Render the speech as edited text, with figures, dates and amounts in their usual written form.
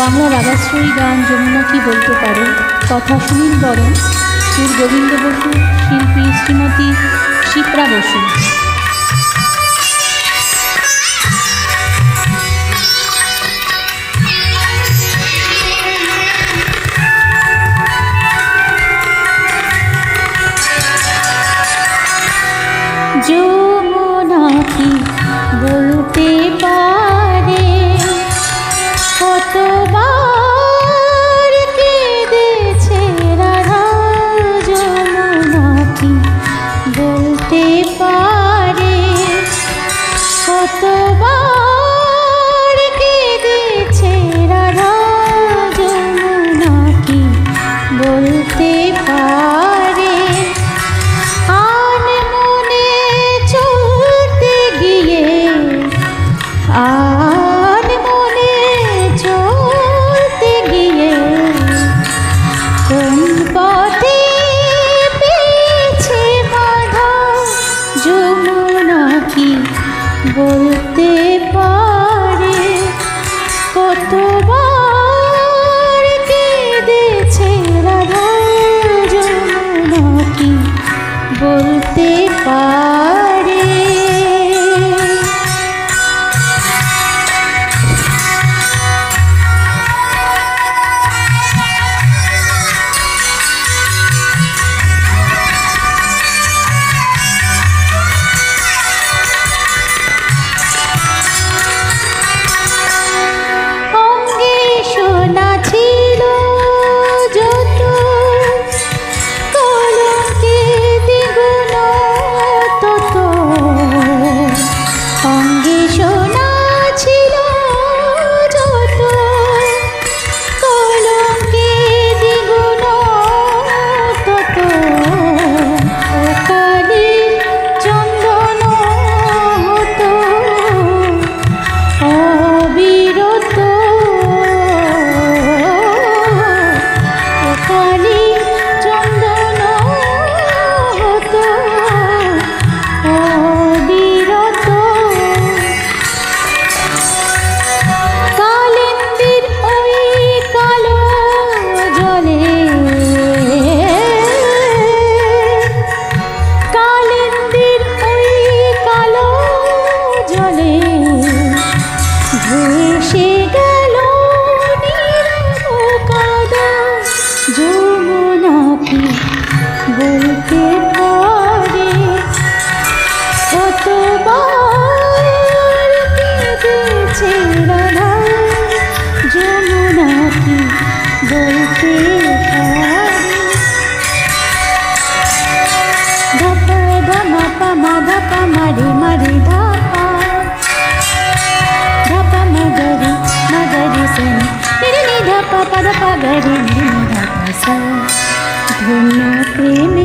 বাংলা রাগাশ্রয়ী গান যমুনা কি বলতে পারে, কথা সুনীল বরণ, সুর গোবিন্দ বসু, শিল্পী শ্রীমতী শিপ্রা বসু। যমুনা কি বলতে পারে, কতবার কেঁদেছে রাধা। যমুনা কি বলতে পারে, কতবার কেঁদেছে রাধা। যমুনা কি বলতে পারে, আর মনে চলতে গিয়ে কোন পথে পেয়েছে বাধা। যমুনা কি বলতে পারে, কতবার কেঁদেছে রাধা। যমুনা কি বলতে পারে। যমুনা কি বলতে পারে, কতবার কেঁদেছে রাধা। যমুনা কি বলতে পারে। ধাপা ধামা পামা ধাপা মারি মারি ধাপা, ধাপা মাগরি মাগরি সেনি নি ধাপা পা ধাপা গরি নি ধাপা সা। ধন্য প্রেমে